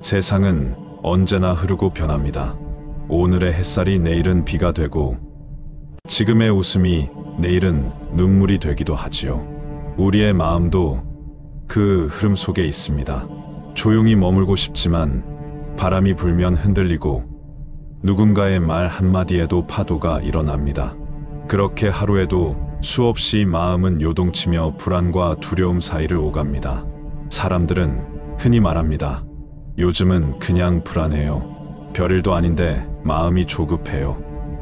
세상은 언제나 흐르고 변합니다. 오늘의 햇살이 내일은 비가 되고 지금의 웃음이 내일은 눈물이 되기도 하지요. 우리의 마음도 그 흐름 속에 있습니다. 조용히 머물고 싶지만 바람이 불면 흔들리고 누군가의 말 한마디에도 파도가 일어납니다. 그렇게 하루에도 수없이 마음은 요동치며 불안과 두려움 사이를 오갑니다. 사람들은 흔히 말합니다. 요즘은 그냥 불안해요. 별일도 아닌데 마음이 조급해요.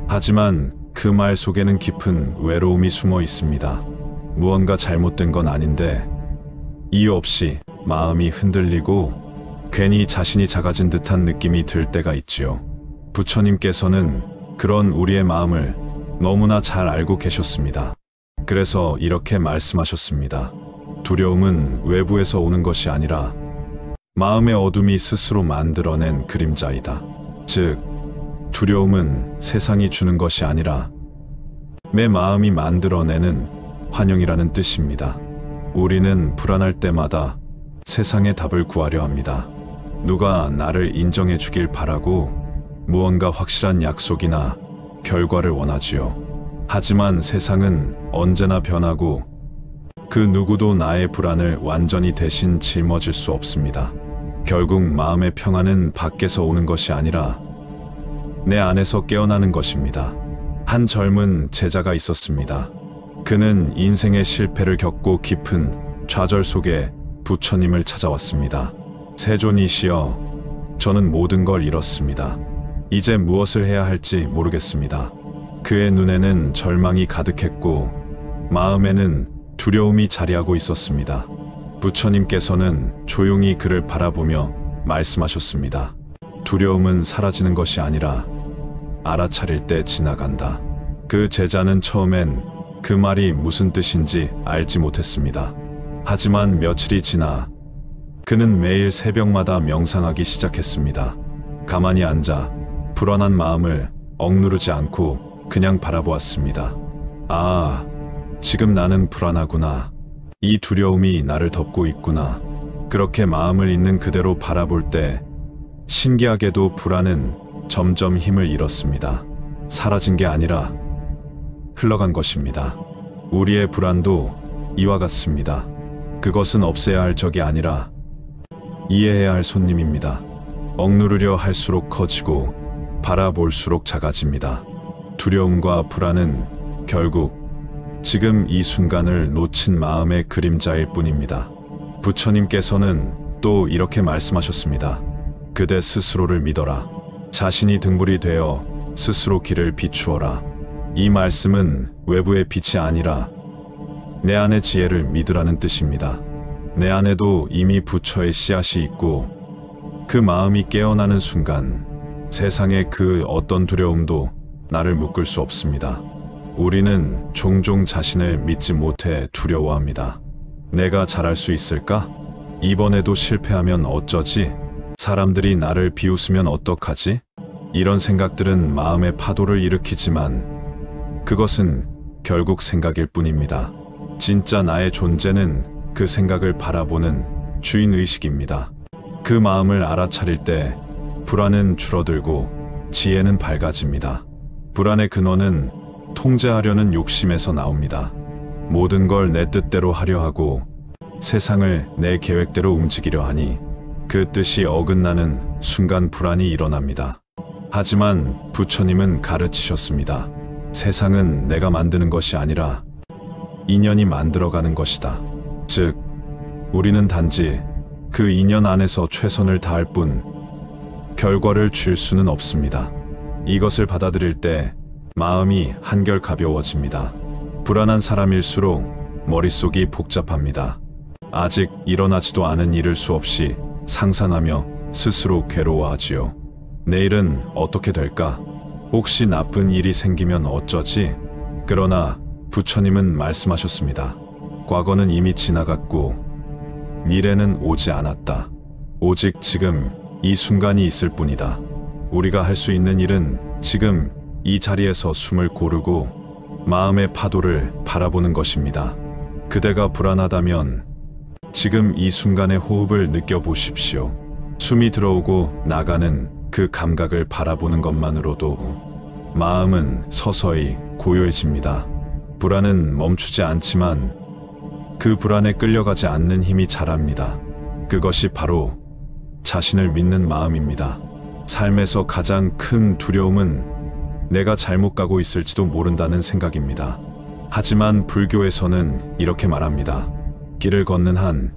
하지만 그 말 속에는 깊은 외로움이 숨어 있습니다. 무언가 잘못된 건 아닌데 이유 없이 마음이 흔들리고 괜히 자신이 작아진 듯한 느낌이 들 때가 있지요. 부처님께서는 그런 우리의 마음을 너무나 잘 알고 계셨습니다. 그래서 이렇게 말씀하셨습니다. 두려움은 외부에서 오는 것이 아니라 마음의 어둠이 스스로 만들어낸 그림자이다. 즉, 두려움은 세상이 주는 것이 아니라 내 마음이 만들어내는 환영이라는 뜻입니다. 우리는 불안할 때마다 세상의 답을 구하려 합니다. 누가 나를 인정해 주길 바라고 무언가 확실한 약속이나 결과를 원하지요. 하지만 세상은 언제나 변하고 그 누구도 나의 불안을 완전히 대신 짊어질 수 없습니다. 결국 마음의 평안은 밖에서 오는 것이 아니라 내 안에서 깨어나는 것입니다. 한 젊은 제자가 있었습니다. 그는 인생의 실패를 겪고 깊은 좌절 속에 부처님을 찾아왔습니다. 세존이시여, 저는 모든 걸 잃었습니다. 이제 무엇을 해야 할지 모르겠습니다. 그의 눈에는 절망이 가득했고 마음에는 두려움이 자리하고 있었습니다. 부처님께서는 조용히 그를 바라보며 말씀하셨습니다. 두려움은 사라지는 것이 아니라 알아차릴 때 지나간다. 그 제자는 처음엔 그 말이 무슨 뜻인지 알지 못했습니다. 하지만 며칠이 지나 그는 매일 새벽마다 명상하기 시작했습니다. 가만히 앉아 불안한 마음을 억누르지 않고 그냥 바라보았습니다. 아, 지금 나는 불안하구나. 이 두려움이 나를 덮고 있구나. 그렇게 마음을 있는 그대로 바라볼 때 신기하게도 불안은 점점 힘을 잃었습니다. 사라진 게 아니라 흘러간 것입니다. 우리의 불안도 이와 같습니다. 그것은 없애야 할 적이 아니라 이해해야 할 손님입니다. 억누르려 할수록 커지고 바라볼수록 작아집니다. 두려움과 불안은 결국 지금 이 순간을 놓친 마음의 그림자일 뿐입니다. 부처님께서는 또 이렇게 말씀하셨습니다. 그대 스스로를 믿어라. 자신이 등불이 되어 스스로 길을 비추어라. 이 말씀은 외부의 빛이 아니라 내 안의 지혜를 믿으라는 뜻입니다. 내 안에도 이미 부처의 씨앗이 있고 그 마음이 깨어나는 순간 세상의 그 어떤 두려움도 나를 묶을 수 없습니다. 우리는 종종 자신을 믿지 못해 두려워합니다. 내가 잘할 수 있을까? 이번에도 실패하면 어쩌지? 사람들이 나를 비웃으면 어떡하지? 이런 생각들은 마음의 파도를 일으키지만 그것은 결국 생각일 뿐입니다. 진짜 나의 존재는 그 생각을 바라보는 주인의식입니다. 그 마음을 알아차릴 때 불안은 줄어들고 지혜는 밝아집니다. 불안의 근원은 통제하려는 욕심에서 나옵니다. 모든 걸 내 뜻대로 하려 하고 세상을 내 계획대로 움직이려 하니 그 뜻이 어긋나는 순간 불안이 일어납니다. 하지만 부처님은 가르치셨습니다. 세상은 내가 만드는 것이 아니라 인연이 만들어가는 것이다. 즉, 우리는 단지 그 인연 안에서 최선을 다할 뿐 결과를 줄 수는 없습니다. 이것을 받아들일 때 마음이 한결 가벼워집니다. 불안한 사람일수록 머릿속이 복잡합니다. 아직 일어나지도 않은 일을 수없이 상상하며 스스로 괴로워하지요. 내일은 어떻게 될까? 혹시 나쁜 일이 생기면 어쩌지? 그러나 부처님은 말씀하셨습니다. 과거는 이미 지나갔고 미래는 오지 않았다. 오직 지금 이 순간이 있을 뿐이다. 우리가 할 수 있는 일은 지금 이 자리에서 숨을 고르고 마음의 파도를 바라보는 것입니다. 그대가 불안하다면 지금 이 순간의 호흡을 느껴보십시오. 숨이 들어오고 나가는 그 감각을 바라보는 것만으로도 마음은 서서히 고요해집니다. 불안은 멈추지 않지만 그 불안에 끌려가지 않는 힘이 자랍니다. 그것이 바로 자신을 믿는 마음입니다. 삶에서 가장 큰 두려움은 내가 잘못 가고 있을지도 모른다는 생각입니다. 하지만 불교에서는 이렇게 말합니다. 길을 걷는 한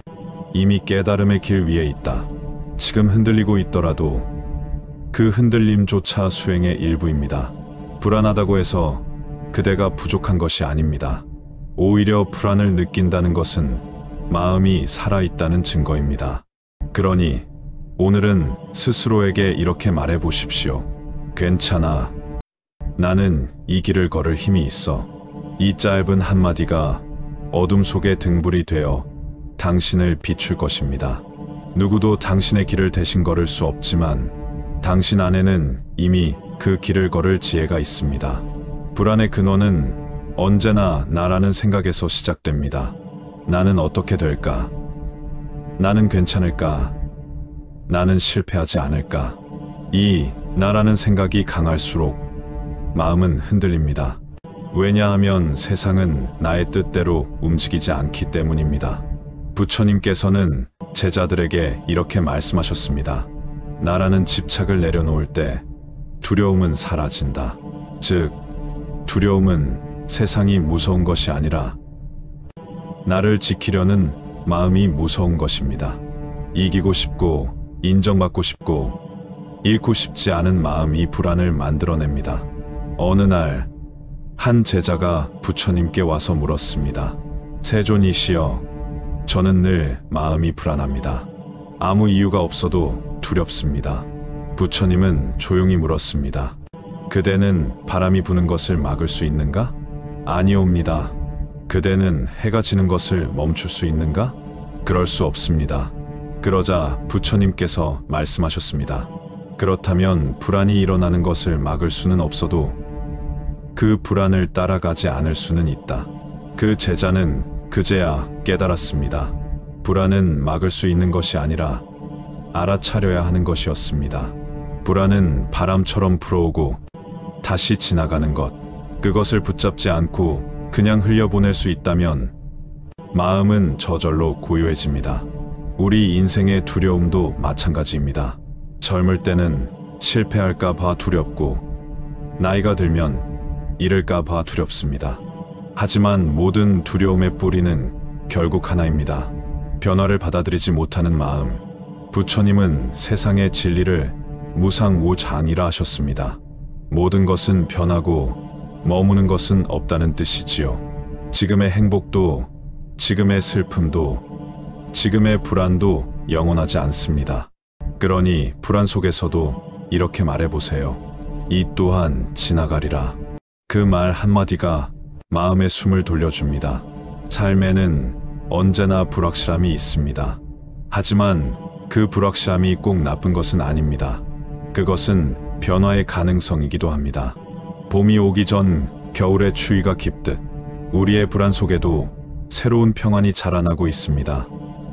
이미 깨달음의 길 위에 있다. 지금 흔들리고 있더라도 그 흔들림조차 수행의 일부입니다. 불안하다고 해서 그대가 부족한 것이 아닙니다. 오히려 불안을 느낀다는 것은 마음이 살아있다는 증거입니다. 그러니 오늘은 스스로에게 이렇게 말해 보십시오. 괜찮아. 나는 이 길을 걸을 힘이 있어. 이 짧은 한마디가 어둠 속의 등불이 되어 당신을 비출 것입니다. 누구도 당신의 길을 대신 걸을 수 없지만 당신 안에는 이미 그 길을 걸을 지혜가 있습니다. 불안의 근원은 언제나 나라는 생각에서 시작됩니다. 나는 어떻게 될까? 나는 괜찮을까? 나는 실패하지 않을까? 이 나라는 생각이 강할수록 마음은 흔들립니다. 왜냐하면 세상은 나의 뜻대로 움직이지 않기 때문입니다. 부처님께서는 제자들에게 이렇게 말씀하셨습니다. 나라는 집착을 내려놓을 때 두려움은 사라진다. 즉, 두려움은 세상이 무서운 것이 아니라 나를 지키려는 마음이 무서운 것입니다. 이기고 싶고 인정받고 싶고 잃고 싶지 않은 마음이 불안을 만들어냅니다. 어느 날 한 제자가 부처님께 와서 물었습니다. 세존이시여, 저는 늘 마음이 불안합니다. 아무 이유가 없어도 두렵습니다. 부처님은 조용히 물었습니다. 그대는 바람이 부는 것을 막을 수 있는가? 아니옵니다. 그대는 해가 지는 것을 멈출 수 있는가? 그럴 수 없습니다. 그러자 부처님께서 말씀하셨습니다. 그렇다면 불안이 일어나는 것을 막을 수는 없어도 그 불안을 따라가지 않을 수는 있다. 그 제자는 그제야 깨달았습니다. 불안은 막을 수 있는 것이 아니라 알아차려야 하는 것이었습니다. 불안은 바람처럼 불어오고 다시 지나가는 것, 그것을 붙잡지 않고 그냥 흘려보낼 수 있다면 마음은 저절로 고요해집니다. 우리 인생의 두려움도 마찬가지입니다. 젊을 때는 실패할까 봐 두렵고 나이가 들면 잃을까 봐 두렵습니다. 하지만 모든 두려움의 뿌리는 결국 하나입니다. 변화를 받아들이지 못하는 마음. 부처님은 세상의 진리를 무상무장이라 하셨습니다. 모든 것은 변하고 머무는 것은 없다는 뜻이지요. 지금의 행복도, 지금의 슬픔도, 지금의 불안도 영원하지 않습니다. 그러니 불안 속에서도 이렇게 말해보세요. 이 또한 지나가리라. 그 말 한마디가 마음의 숨을 돌려줍니다. 삶에는 언제나 불확실함이 있습니다. 하지만 그 불확실함이 꼭 나쁜 것은 아닙니다. 그것은 변화의 가능성이기도 합니다. 봄이 오기 전 겨울의 추위가 깊듯 우리의 불안 속에도 새로운 평안이 자라나고 있습니다.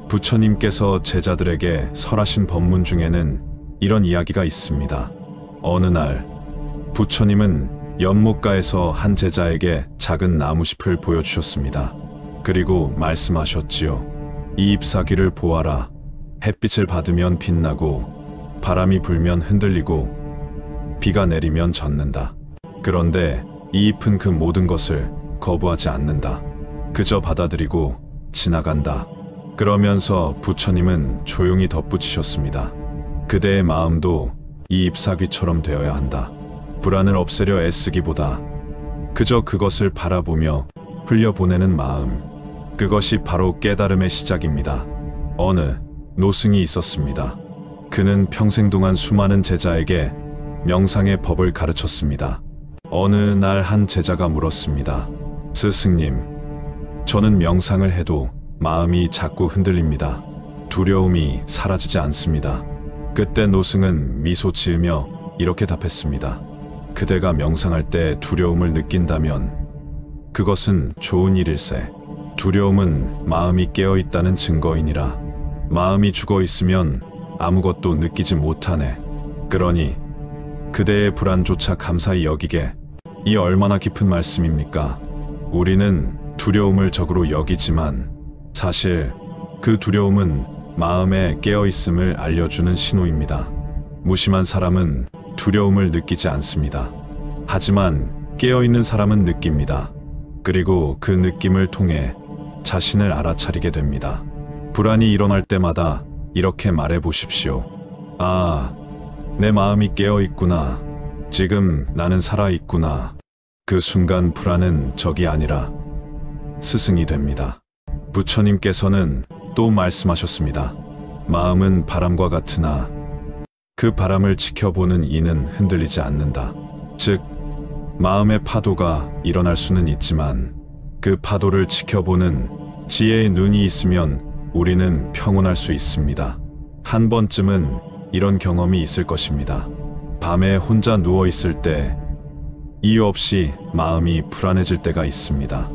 부처님께서 제자들에게 설하신 법문 중에는 이런 이야기가 있습니다. 어느 날 부처님은 연못가에서 한 제자에게 작은 나무잎을 보여주셨습니다. 그리고 말씀하셨지요. 이 잎사귀를 보아라. 햇빛을 받으면 빛나고 바람이 불면 흔들리고 비가 내리면 젖는다. 그런데 이 잎은 그 모든 것을 거부하지 않는다. 그저 받아들이고 지나간다. 그러면서 부처님은 조용히 덧붙이셨습니다. 그대의 마음도 이 잎사귀처럼 되어야 한다. 불안을 없애려 애쓰기보다 그저 그것을 바라보며 흘려보내는 마음, 그것이 바로 깨달음의 시작입니다. 어느 노승이 있었습니다. 그는 평생 동안 수많은 제자에게 명상의 법을 가르쳤습니다. 어느 날 한 제자가 물었습니다. 스승님, 저는 명상을 해도 마음이 자꾸 흔들립니다. 두려움이 사라지지 않습니다. 그때 노승은 미소 지으며 이렇게 답했습니다. 그대가 명상할 때 두려움을 느낀다면 그것은 좋은 일일세. 두려움은 마음이 깨어있다는 증거이니라. 마음이 죽어있으면 아무것도 느끼지 못하네. 그러니 그대의 불안조차 감사히 여기게. 이 얼마나 깊은 말씀입니까? 우리는 두려움을 적으로 여기지만 사실 그 두려움은 마음에 깨어있음을 알려주는 신호입니다. 무심한 사람은 두려움을 느끼지 않습니다. 하지만 깨어있는 사람은 느낍니다. 그리고 그 느낌을 통해 자신을 알아차리게 됩니다. 불안이 일어날 때마다 이렇게 말해 보십시오. 아, 내 마음이 깨어있구나. 지금 나는 살아있구나. 그 순간 불안은 적이 아니라 스승이 됩니다. 부처님께서는 또 말씀하셨습니다. 마음은 바람과 같으나 그 바람을 지켜보는 이는 흔들리지 않는다. 즉, 마음의 파도가 일어날 수는 있지만 그 파도를 지켜보는 지혜의 눈이 있으면 우리는 평온할 수 있습니다. 한 번쯤은 이런 경험이 있을 것입니다. 밤에 혼자 누워 있을 때 이유 없이 마음이 불안해질 때가 있습니다.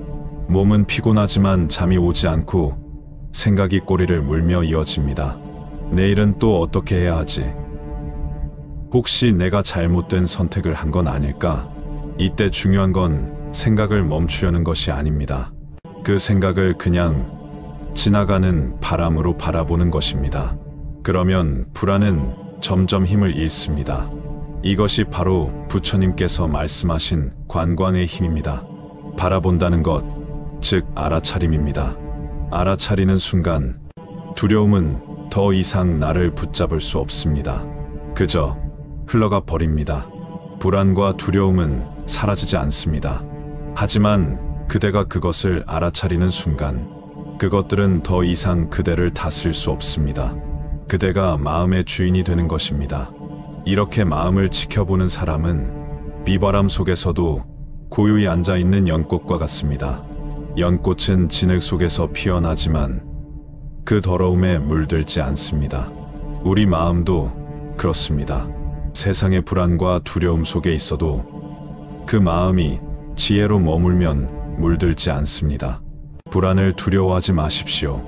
몸은 피곤하지만 잠이 오지 않고 생각이 꼬리를 물며 이어집니다. 내일은 또 어떻게 해야 하지? 혹시 내가 잘못된 선택을 한 건 아닐까? 이때 중요한 건 생각을 멈추려는 것이 아닙니다. 그 생각을 그냥 지나가는 바람으로 바라보는 것입니다. 그러면 불안은 점점 힘을 잃습니다. 이것이 바로 부처님께서 말씀하신 관광의 힘입니다. 바라본다는 것, 즉 알아차림입니다. 알아차리는 순간 두려움은 더 이상 나를 붙잡을 수 없습니다. 그저 흘러가 버립니다. 불안과 두려움은 사라지지 않습니다. 하지만 그대가 그것을 알아차리는 순간 그것들은 더 이상 그대를 다스릴 수 없습니다. 그대가 마음의 주인이 되는 것입니다. 이렇게 마음을 지켜보는 사람은 비바람 속에서도 고요히 앉아있는 연꽃과 같습니다. 연꽃은 진흙 속에서 피어나지만 그 더러움에 물들지 않습니다. 우리 마음도 그렇습니다. 세상의 불안과 두려움 속에 있어도 그 마음이 지혜로 머물면 물들지 않습니다. 불안을 두려워하지 마십시오.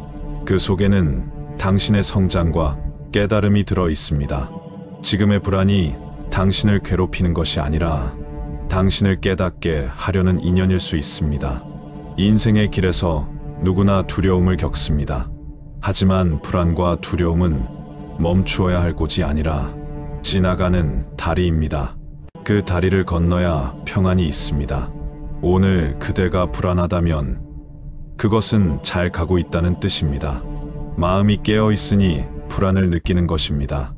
그 속에는 당신의 성장과 깨달음이 들어 있습니다. 지금의 불안이 당신을 괴롭히는 것이 아니라 당신을 깨닫게 하려는 인연일 수 있습니다. 인생의 길에서 누구나 두려움을 겪습니다. 하지만 불안과 두려움은 멈추어야 할 곳이 아니라 지나가는 다리입니다. 그 다리를 건너야 평안이 있습니다. 오늘 그대가 불안하다면 그것은 잘 가고 있다는 뜻입니다. 마음이 깨어 있으니 불안을 느끼는 것입니다.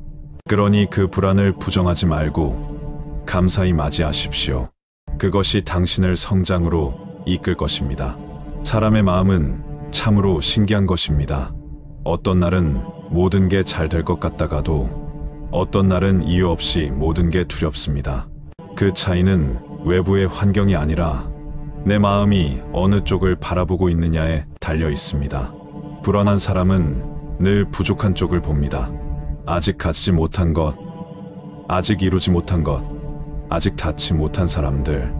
그러니 그 불안을 부정하지 말고 감사히 맞이하십시오. 그것이 당신을 성장으로 이끌 것입니다. 사람의 마음은 참으로 신기한 것입니다. 어떤 날은 모든 게 잘 될 것 같다가도 어떤 날은 이유 없이 모든 게 두렵습니다. 그 차이는 외부의 환경이 아니라 내 마음이 어느 쪽을 바라보고 있느냐에 달려 있습니다. 불안한 사람은 늘 부족한 쪽을 봅니다. 아직 가지지 못한 것, 아직 이루지 못한 것, 아직 닿지 못한 사람들.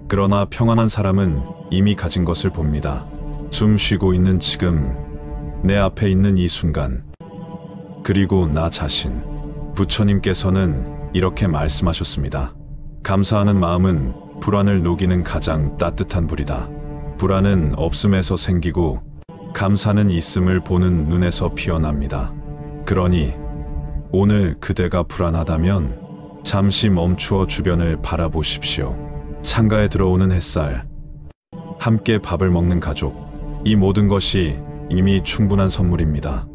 그러나 평안한 사람은 이미 가진 것을 봅니다. 숨 쉬고 있는 지금, 내 앞에 있는 이 순간, 그리고 나 자신. 부처님께서는 이렇게 말씀하셨습니다. 감사하는 마음은 불안을 녹이는 가장 따뜻한 불이다. 불안은 없음에서 생기고 감사는 있음을 보는 눈에서 피어납니다. 그러니 오늘 그대가 불안하다면 잠시 멈추어 주변을 바라보십시오. 창가에 들어오는 햇살, 함께 밥을 먹는 가족, 이 모든 것이 이미 충분한 선물입니다.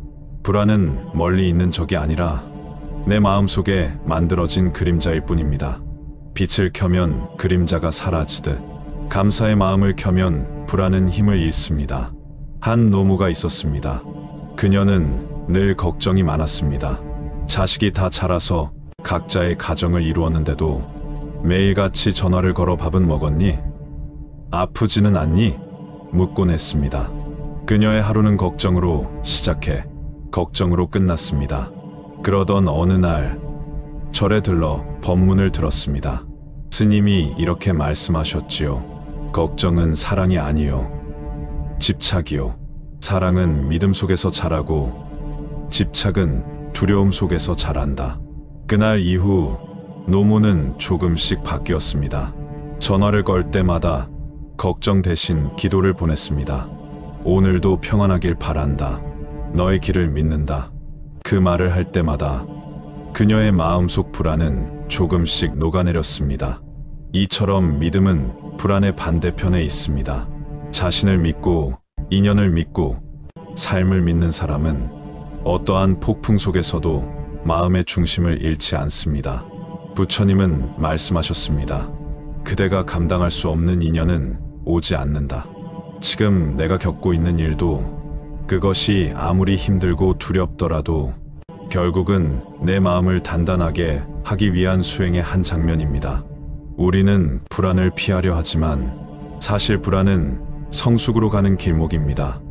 불안은 멀리 있는 적이 아니라 내 마음속에 만들어진 그림자일 뿐입니다. 빛을 켜면 그림자가 사라지듯 감사의 마음을 켜면 불안은 힘을 잃습니다. 한 노무가 있었습니다. 그녀는 늘 걱정이 많았습니다. 자식이 다 자라서 각자의 가정을 이루었는데도 매일같이 전화를 걸어 밥은 먹었니? 아프지는 않니? 묻곤 했습니다. 그녀의 하루는 걱정으로 시작해 걱정으로 끝났습니다. 그러던 어느 날 절에 들러 법문을 들었습니다. 스님이 이렇게 말씀하셨지요. 걱정은 사랑이 아니요 집착이요. 사랑은 믿음 속에서 자라고 집착은 두려움 속에서 자란다. 그날 이후 노모는 조금씩 바뀌었습니다. 전화를 걸 때마다 걱정 대신 기도를 보냈습니다. 오늘도 평안하길 바란다. 너의 길을 믿는다. 그 말을 할 때마다 그녀의 마음속 불안은 조금씩 녹아내렸습니다. 이처럼 믿음은 불안의 반대편에 있습니다. 자신을 믿고 인연을 믿고 삶을 믿는 사람은 어떠한 폭풍 속에서도 마음의 중심을 잃지 않습니다. 부처님은 말씀하셨습니다. 그대가 감당할 수 없는 인연은 오지 않는다. 지금 내가 겪고 있는 일도 그것이 아무리 힘들고 두렵더라도 결국은 내 마음을 단단하게 하기 위한 수행의 한 장면입니다. 우리는 불안을 피하려 하지만 사실 불안은 성숙으로 가는 길목입니다.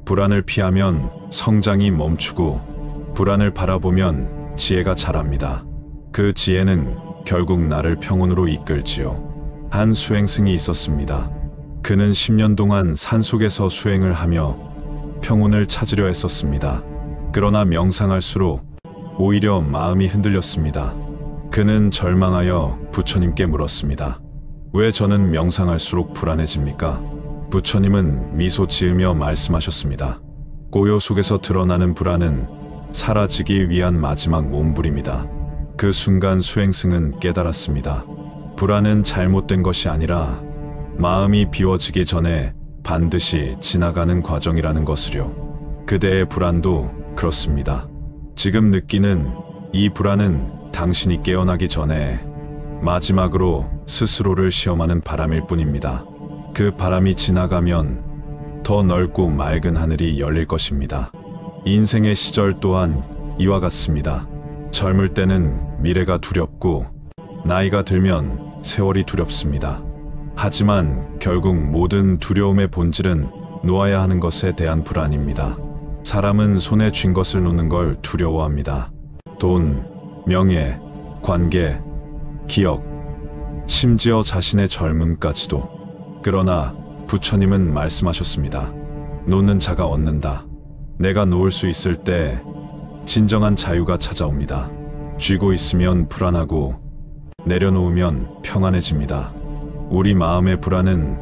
불안을 피하면 성장이 멈추고 불안을 바라보면 지혜가 자랍니다. 그 지혜는 결국 나를 평온으로 이끌지요. 한 수행승이 있었습니다. 그는 10년 동안 산속에서 수행을 하며 평온을 찾으려 했었습니다. 그러나 명상할수록 오히려 마음이 흔들렸습니다. 그는 절망하여 부처님께 물었습니다. 왜 저는 명상할수록 불안해집니까? 부처님은 미소 지으며 말씀하셨습니다. 고요 속에서 드러나는 불안은 사라지기 위한 마지막 몸부림이다. 그 순간 수행승은 깨달았습니다. 불안은 잘못된 것이 아니라 마음이 비워지기 전에 반드시 지나가는 과정이라는 것을요. 그대의 불안도 그렇습니다. 지금 느끼는 이 불안은 당신이 깨어나기 전에 마지막으로 스스로를 시험하는 바람일 뿐입니다. 그 바람이 지나가면 더 넓고 맑은 하늘이 열릴 것입니다. 인생의 시절 또한 이와 같습니다. 젊을 때는 미래가 두렵고 나이가 들면 세월이 두렵습니다. 하지만 결국 모든 두려움의 본질은 놓아야 하는 것에 대한 불안입니다. 사람은 손에 쥔 것을 놓는 걸 두려워합니다. 돈, 명예, 관계, 기억, 심지어 자신의 젊음까지도. 그러나 부처님은 말씀하셨습니다. 놓는 자가 얻는다. 내가 놓을 수 있을 때 진정한 자유가 찾아옵니다. 쥐고 있으면 불안하고 내려놓으면 평안해집니다. 우리 마음의 불안은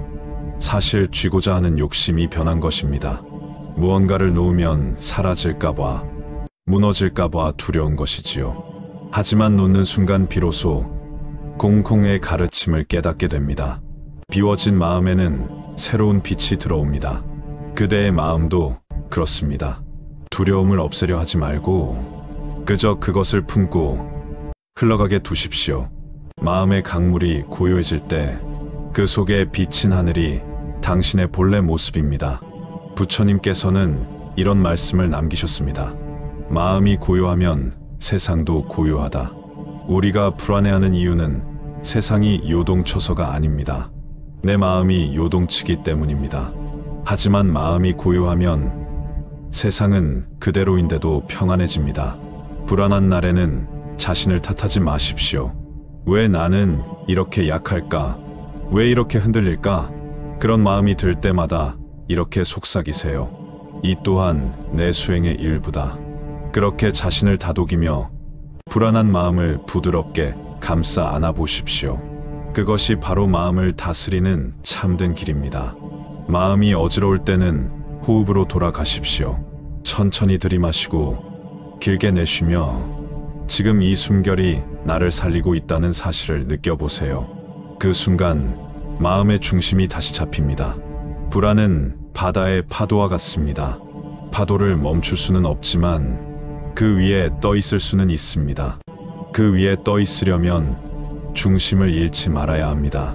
사실 쥐고자 하는 욕심이 변한 것입니다. 무언가를 놓으면 사라질까봐, 무너질까봐 두려운 것이지요. 하지만 놓는 순간 비로소 공공의 가르침을 깨닫게 됩니다. 비워진 마음에는 새로운 빛이 들어옵니다. 그대의 마음도 그렇습니다. 두려움을 없애려 하지 말고 그저 그것을 품고 흘러가게 두십시오. 마음의 강물이 고요해질 때 그 속에 비친 하늘이 당신의 본래 모습입니다. 부처님께서는 이런 말씀을 남기셨습니다. 마음이 고요하면 세상도 고요하다. 우리가 불안해하는 이유는 세상이 요동쳐서가 아닙니다. 내 마음이 요동치기 때문입니다. 하지만 마음이 고요하면 세상은 그대로인데도 평안해집니다. 불안한 날에는 자신을 탓하지 마십시오. 왜 나는 이렇게 약할까? 왜 이렇게 흔들릴까? 그런 마음이 들 때마다 이렇게 속삭이세요. 이 또한 내 수행의 일부다. 그렇게 자신을 다독이며 불안한 마음을 부드럽게 감싸 안아 보십시오. 그것이 바로 마음을 다스리는 참된 길입니다. 마음이 어지러울 때는 호흡으로 돌아가십시오. 천천히 들이마시고 길게 내쉬며 지금 이 숨결이 나를 살리고 있다는 사실을 느껴보세요. 그 순간 마음의 중심이 다시 잡힙니다. 불안은 바다의 파도와 같습니다. 파도를 멈출 수는 없지만 그 위에 떠 있을 수는 있습니다. 그 위에 떠 있으려면 중심을 잃지 말아야 합니다.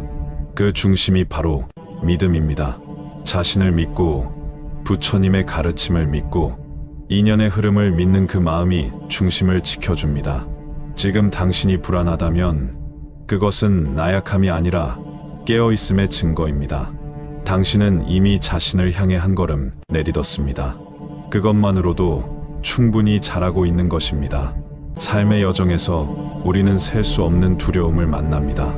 그 중심이 바로 믿음입니다. 자신을 믿고 부처님의 가르침을 믿고 인연의 흐름을 믿는 그 마음이 중심을 지켜줍니다. 지금 당신이 불안하다면 그것은 나약함이 아니라 깨어있음의 증거입니다. 당신은 이미 자신을 향해 한 걸음 내딛었습니다. 그것만으로도 충분히 잘하고 있는 것입니다. 삶의 여정에서 우리는 셀 수 없는 두려움을 만납니다.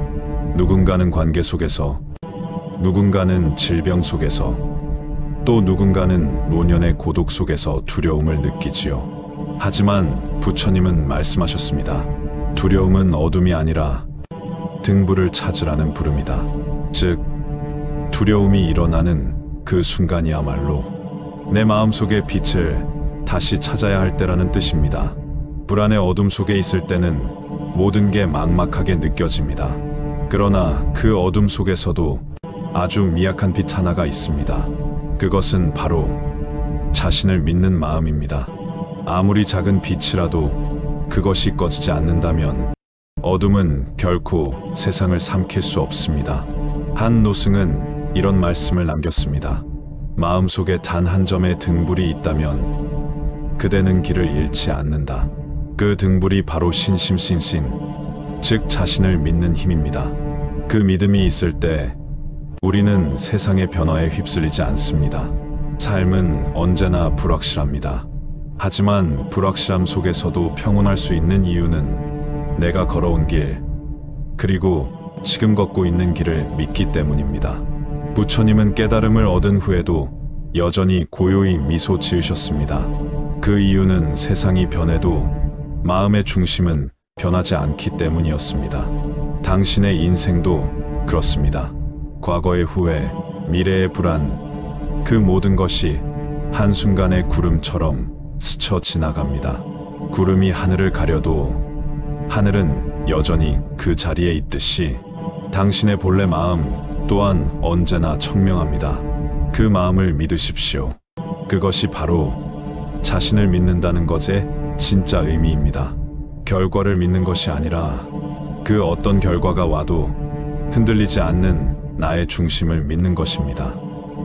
누군가는 관계 속에서, 누군가는 질병 속에서, 또 누군가는 노년의 고독 속에서 두려움을 느끼지요. 하지만 부처님은 말씀하셨습니다. 두려움은 어둠이 아니라 등불을 찾으라는 부름이다. 즉, 두려움이 일어나는 그 순간이야말로 내 마음속의 빛을 다시 찾아야 할 때라는 뜻입니다. 불안의 어둠 속에 있을 때는 모든 게 막막하게 느껴집니다. 그러나 그 어둠 속에서도 아주 미약한 빛 하나가 있습니다. 그것은 바로 자신을 믿는 마음입니다. 아무리 작은 빛이라도 그것이 꺼지지 않는다면 어둠은 결코 세상을 삼킬 수 없습니다. 한 노승은 이런 말씀을 남겼습니다. 마음속에 단 한 점의 등불이 있다면 그대는 길을 잃지 않는다. 그 등불이 바로 신심신신, 즉 자신을 믿는 힘입니다. 그 믿음이 있을 때 우리는 세상의 변화에 휩쓸리지 않습니다. 삶은 언제나 불확실합니다. 하지만 불확실함 속에서도 평온할 수 있는 이유는 내가 걸어온 길, 그리고 지금 걷고 있는 길을 믿기 때문입니다. 부처님은 깨달음을 얻은 후에도 여전히 고요히 미소 지으셨습니다. 그 이유는 세상이 변해도 마음의 중심은 변하지 않기 때문이었습니다. 당신의 인생도 그렇습니다. 과거의 후회, 미래의 불안, 그 모든 것이 한순간의 구름처럼 스쳐 지나갑니다. 구름이 하늘을 가려도 하늘은 여전히 그 자리에 있듯이 당신의 본래 마음 또한 언제나 청명합니다. 그 마음을 믿으십시오. 그것이 바로 자신을 믿는다는 것의 진짜 의미입니다. 결과를 믿는 것이 아니라 그 어떤 결과가 와도 흔들리지 않는 나의 중심을 믿는 것입니다.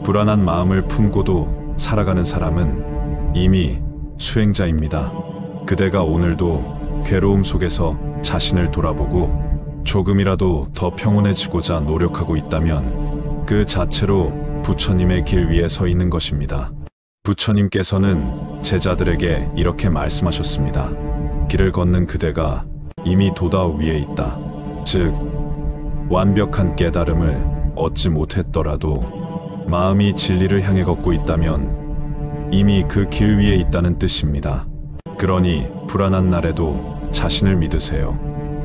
불안한 마음을 품고도 살아가는 사람은 이미 수행자입니다. 그대가 오늘도 괴로움 속에서 자신을 돌아보고 조금이라도 더 평온해지고자 노력하고 있다면 그 자체로 부처님의 길 위에 서 있는 것입니다. 부처님께서는 제자들에게 이렇게 말씀하셨습니다. 길을 걷는 그대가 이미 도다 위에 있다. 즉, 완벽한 깨달음을 얻지 못했더라도 마음이 진리를 향해 걷고 있다면 이미 그 길 위에 있다는 뜻입니다. 그러니 불안한 날에도 자신을 믿으세요.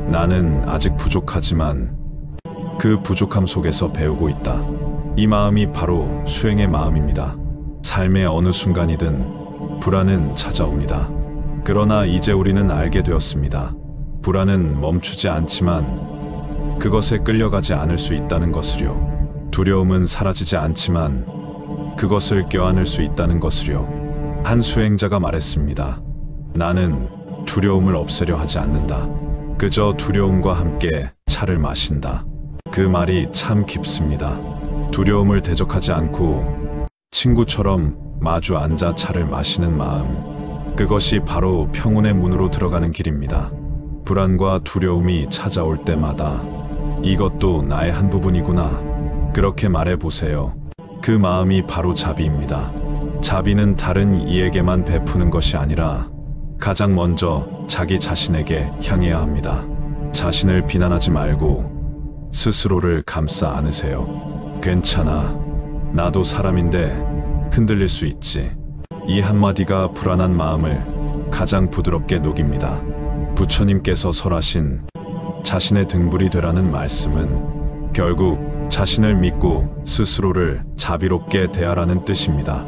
나는 아직 부족하지만 그 부족함 속에서 배우고 있다. 이 마음이 바로 수행의 마음입니다. 삶의 어느 순간이든 불안은 찾아옵니다. 그러나 이제 우리는 알게 되었습니다. 불안은 멈추지 않지만 그것에 끌려가지 않을 수 있다는 것을요. 두려움은 사라지지 않지만 그것을 껴안을 수 있다는 것을요. 한 수행자가 말했습니다. 나는 두려움을 없애려 하지 않는다. 그저 두려움과 함께 차를 마신다. 그 말이 참 깊습니다. 두려움을 대적하지 않고 친구처럼 마주 앉아 차를 마시는 마음, 그것이 바로 평온의 문으로 들어가는 길입니다. 불안과 두려움이 찾아올 때마다 이것도 나의 한 부분이구나, 그렇게 말해보세요. 그 마음이 바로 자비입니다. 자비는 다른 이에게만 베푸는 것이 아니라 가장 먼저 자기 자신에게 향해야 합니다. 자신을 비난하지 말고 스스로를 감싸 안으세요. 괜찮아. 나도 사람인데 흔들릴 수 있지. 이 한마디가 불안한 마음을 가장 부드럽게 녹입니다. 부처님께서 설하신 자신의 등불이 되라는 말씀은 결국 자신을 믿고 스스로를 자비롭게 대하라는 뜻입니다.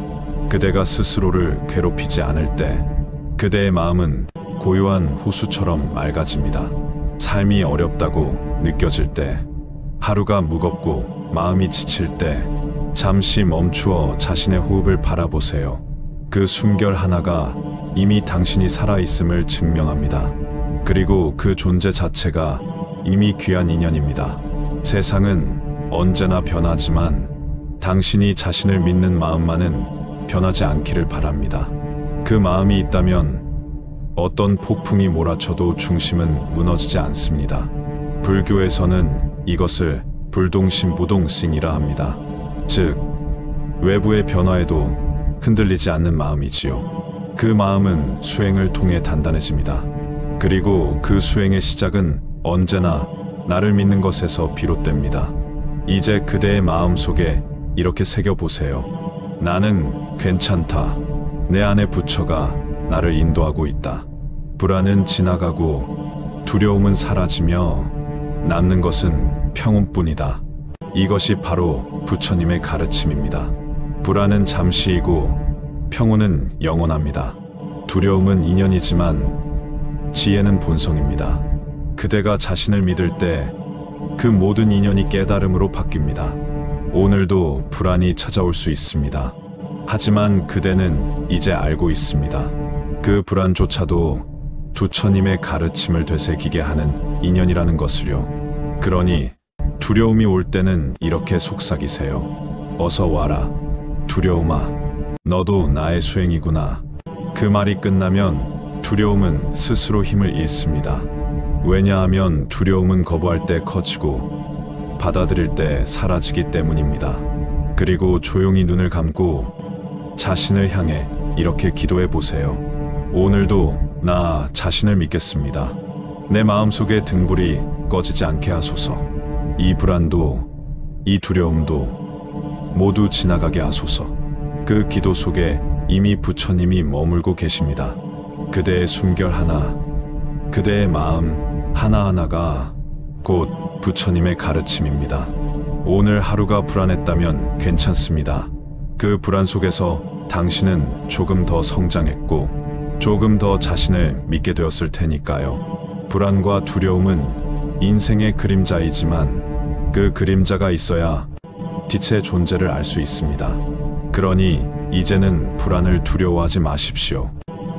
그대가 스스로를 괴롭히지 않을 때 그대의 마음은 고요한 호수처럼 맑아집니다. 삶이 어렵다고 느껴질 때, 하루가 무겁고 마음이 지칠 때 잠시 멈추어 자신의 호흡을 바라보세요. 그 숨결 하나가 이미 당신이 살아있음을 증명합니다. 그리고 그 존재 자체가 이미 귀한 인연입니다. 세상은 언제나 변하지만 당신이 자신을 믿는 마음만은 변하지 않기를 바랍니다. 그 마음이 있다면 어떤 폭풍이 몰아쳐도 중심은 무너지지 않습니다. 불교에서는 이것을 불동심무동싱이라 합니다. 즉, 외부의 변화에도 흔들리지 않는 마음이지요. 그 마음은 수행을 통해 단단해집니다. 그리고 그 수행의 시작은 언제나 나를 믿는 것에서 비롯됩니다. 이제 그대의 마음 속에 이렇게 새겨보세요. 나는 괜찮다. 내 안의 부처가 나를 인도하고 있다. 불안은 지나가고 두려움은 사라지며 남는 것은 평온뿐이다. 이것이 바로 부처님의 가르침입니다. 불안은 잠시이고 평온은 영원합니다. 두려움은 인연이지만 지혜는 본성입니다. 그대가 자신을 믿을 때 그 모든 인연이 깨달음으로 바뀝니다. 오늘도 불안이 찾아올 수 있습니다. 하지만 그대는 이제 알고 있습니다. 그 불안조차도 부처님의 가르침을 되새기게 하는 인연이라는 것을요. 그러니 두려움이 올 때는 이렇게 속삭이세요. 어서 와라. 두려움아, 너도 나의 수행이구나. 그 말이 끝나면 두려움은 스스로 힘을 잃습니다. 왜냐하면 두려움은 거부할 때 커지고 받아들일 때 사라지기 때문입니다. 그리고 조용히 눈을 감고 자신을 향해 이렇게 기도해 보세요. 오늘도 나 자신을 믿겠습니다. 내 마음속의 등불이 꺼지지 않게 하소서. 이 불안도, 이 두려움도 모두 지나가게 하소서. 그 기도 속에 이미 부처님이 머물고 계십니다. 그대의 숨결 하나, 그대의 마음 하나하나가 곧 부처님의 가르침입니다. 오늘 하루가 불안했다면 괜찮습니다. 그 불안 속에서 당신은 조금 더 성장했고 조금 더 자신을 믿게 되었을 테니까요. 불안과 두려움은 인생의 그림자이지만 그 그림자가 있어야 빛의 존재를 알 수 있습니다. 그러니 이제는 불안을 두려워하지 마십시오.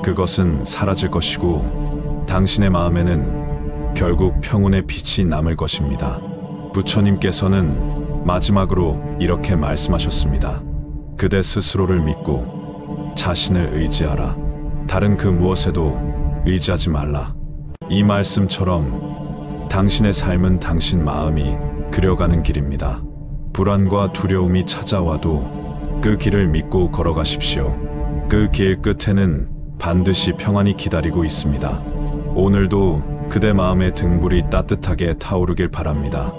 그것은 사라질 것이고 당신의 마음에는 결국 평온의 빛이 남을 것입니다. 부처님께서는 마지막으로 이렇게 말씀하셨습니다. 그대 스스로를 믿고 자신을 의지하라. 다른 그 무엇에도 의지하지 말라. 이 말씀처럼 당신의 삶은 당신 마음이 그려가는 길입니다. 불안과 두려움이 찾아와도 그 길을 믿고 걸어가십시오. 그 길 끝에는 반드시 평안이 기다리고 있습니다. 오늘도 그대 마음의 등불이 따뜻하게 타오르길 바랍니다.